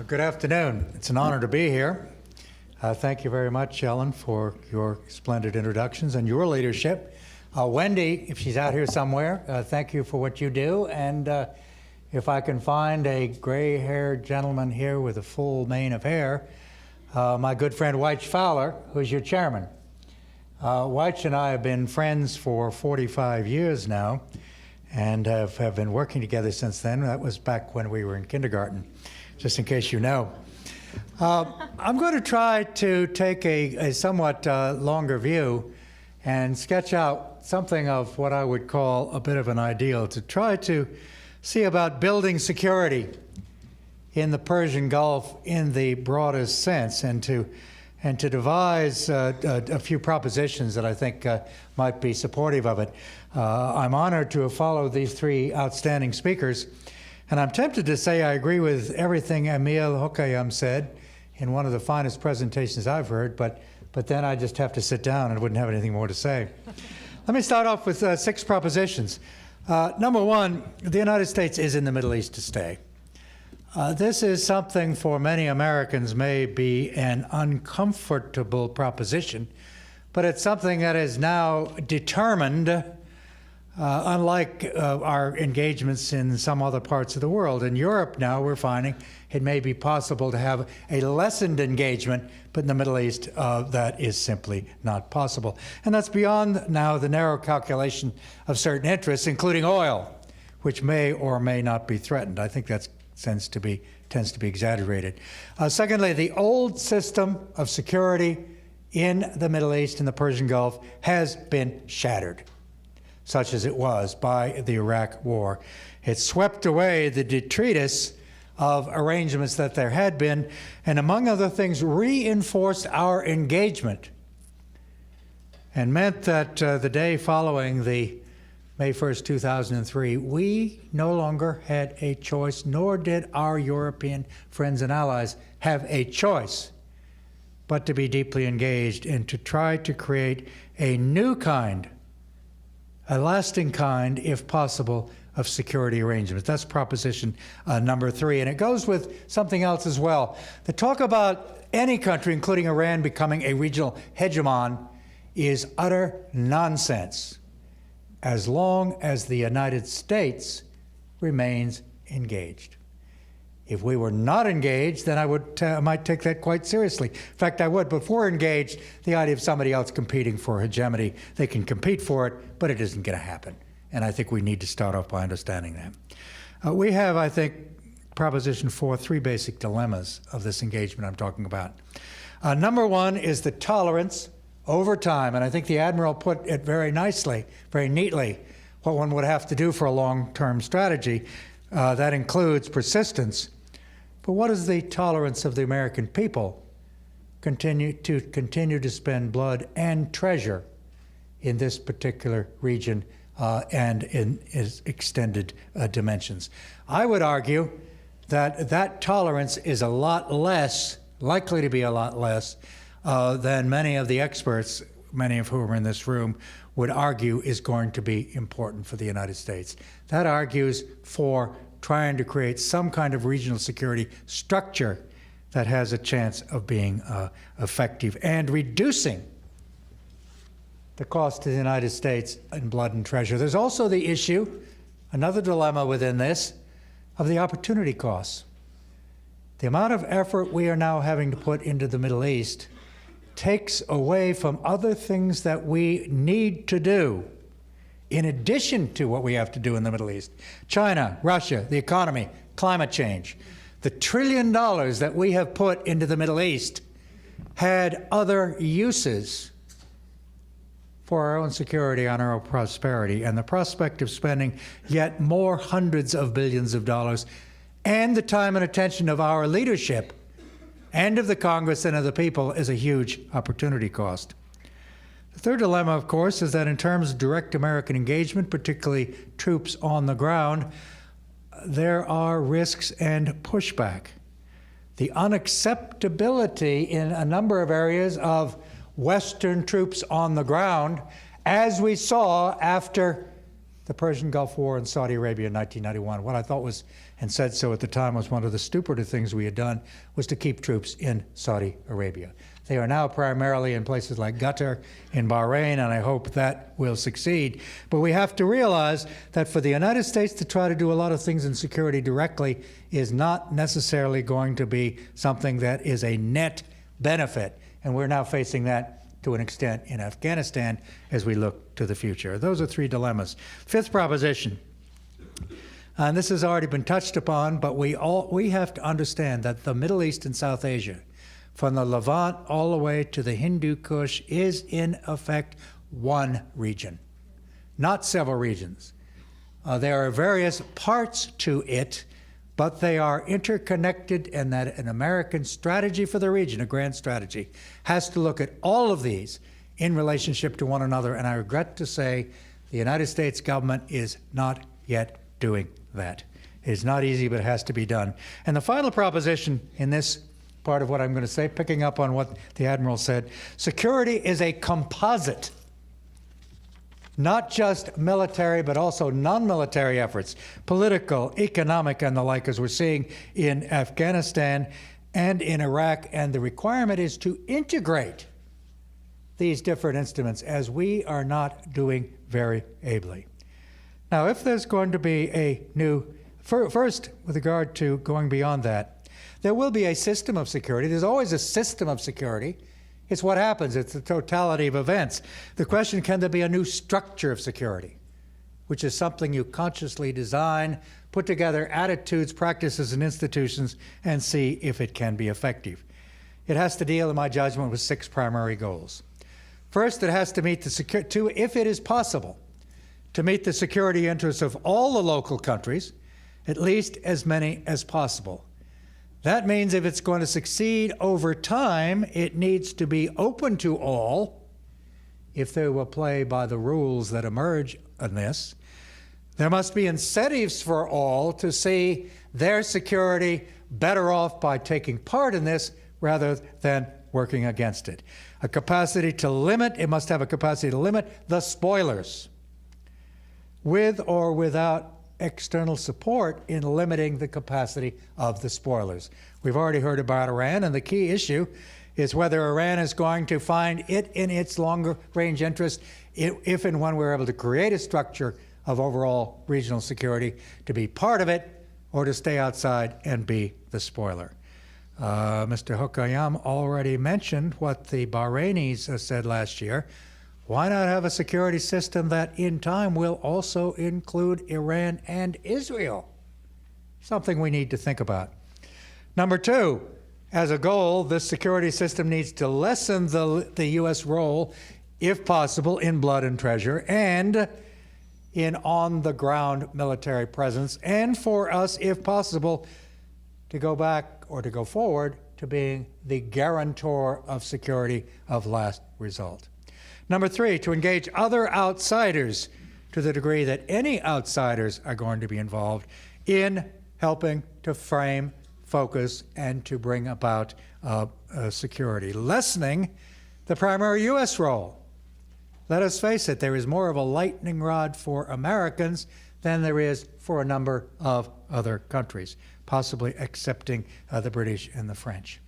Good afternoon. It's an honor to be here. Thank you very much, Ellen, for your splendid introductions and your leadership. Wendy, if she's out here somewhere, thank you for what you do. And if I can find a gray-haired gentleman here with a full mane of hair, my good friend Weich Fowler, who's your chairman. Weich and I have been friends for 45 years now and have been working together since then. That was back when we were in kindergarten, just in case you know. I'm going to try to take a somewhat longer view and sketch out something of what I would call a bit of an ideal to try to see about building security in the Persian Gulf in the broadest sense, and to devise a few propositions that I think might be supportive of it. I'm honored to have followed these three outstanding speakers, and I'm tempted to say I agree with everything Emile Hokayem said in one of the finest presentations I've heard, but then I just have to sit down and wouldn't have anything more to say. Let me start off with 6 propositions. Number one, the United States is in the Middle East to stay. This is something for many Americans may be an uncomfortable proposition, but it's something that is now determined, unlike our engagements in some other parts of the world. In Europe now, we're finding it may be possible to have a lessened engagement, but in the Middle East, that is simply not possible. And that's beyond now the narrow calculation of certain interests, including oil, which may or may not be threatened. I think that tends to be exaggerated. Secondly, the old system of security in the Middle East and the Persian Gulf has been shattered, such as it was by the Iraq War. It swept away the detritus of arrangements that there had been, and among other things, reinforced our engagement, and meant that the day following the May 1st, 2003, we no longer had a choice, nor did our European friends and allies have a choice, but to be deeply engaged and to try to create a new kind, a lasting kind, if possible, of security arrangements. That's proposition number 3. And it goes with something else as well. The talk about any country, including Iran, becoming a regional hegemon is utter nonsense, as long as the United States remains engaged. If we were not engaged, then I might take that quite seriously. In fact, I would. But if we're engaged, the idea of somebody else competing for hegemony, they can compete for it, but it isn't going to happen. And I think we need to start off by understanding that. We have, I think, proposition 4, 3 basic dilemmas of this engagement I'm talking about. Number one is the tolerance over time, and I think the Admiral put it very nicely, very neatly, what one would have to do for a long-term strategy. That includes persistence. But what is the tolerance of the American people continue to spend blood and treasure in this particular region and in its extended dimensions? I would argue that that tolerance is a lot less, likely to be a lot less, than many of the experts, many of whom are in this room, would argue is going to be important for the United States. That argues for trying to create some kind of regional security structure that has a chance of being effective and reducing the cost to the United States in blood and treasure. There's also the issue, another dilemma within this, of the opportunity costs. The amount of effort we are now having to put into the Middle East takes away from other things that we need to do in addition to what we have to do in the Middle East. China, Russia, the economy, climate change. The $1 trillion that we have put into the Middle East had other uses for our own security and our own prosperity, and the prospect of spending yet more hundreds of billions of dollars and the time and attention of our leadership and of the Congress and of the people is a huge opportunity cost. The third dilemma, of course, is that in terms of direct American engagement, particularly troops on the ground, there are risks and pushback. The unacceptability in a number of areas of Western troops on the ground, as we saw after the Persian Gulf War and Saudi Arabia in 1991. What I thought was, and said so at the time, was one of the stupider things we had done was to keep troops in Saudi Arabia. They are now primarily in places like Qatar, in Bahrain, and I hope that will succeed. But we have to realize that for the United States to try to do a lot of things in security directly is not necessarily going to be something that is a net benefit. And we're now facing that to an extent in Afghanistan as we look to the future. Those are three dilemmas. Fifth proposition, and this has already been touched upon, but we have to understand that the Middle East and South Asia, from the Levant all the way to the Hindu Kush, is in effect one region, not several regions. There are various parts to it, but they are interconnected, and that an American strategy for the region, a grand strategy, has to look at all of these in relationship to one another. And I regret to say the United States government is not yet doing that. It is not easy, but it has to be done. And the final proposition in this part of what I'm going to say, picking up on what the Admiral said, security is a composite. Not just military, but also non-military efforts, political, economic, and the like, as we're seeing in Afghanistan and in Iraq. And the requirement is to integrate these different instruments, as we are not doing very ably. Now, if there's going to be a new, first, with regard to going beyond that, there will be a system of security. There's always a system of security. It's what happens. It's the totality of events. The question, can there be a new structure of security, which is something you consciously design, put together attitudes, practices, and institutions, and see if it can be effective. It has to deal, in my judgment, with 6 primary goals. First, it has to meet the if it is possible, to meet the security interests of all the local countries, at least as many as possible. That means if it's going to succeed over time, it needs to be open to all if they will play by the rules that emerge in this. There must be incentives for all to see their security better off by taking part in this rather than working against it. A capacity to limit, it must have a capacity to limit the spoilers, with or without external support in limiting the capacity of the spoilers. We've already heard about Iran, and the key issue is whether Iran is going to find it in its longer range interest, if and when we're able to create a structure of overall regional security, to be part of it or to stay outside and be the spoiler. Mr. Hokayem already mentioned what the Bahrainis said last year. Why not have a security system that in time will also include Iran and Israel? Something we need to think about. Number 2, as a goal, this security system needs to lessen the U.S. role, if possible, in blood and treasure and in on-the-ground military presence, and for us, if possible, to go back or to go forward to being the guarantor of security of last result. Number 3, to engage other outsiders to the degree that any outsiders are going to be involved in helping to frame, focus, and to bring about security, lessening the primary U.S. role. Let us face it, there is more of a lightning rod for Americans than there is for a number of other countries, possibly excepting the British and the French.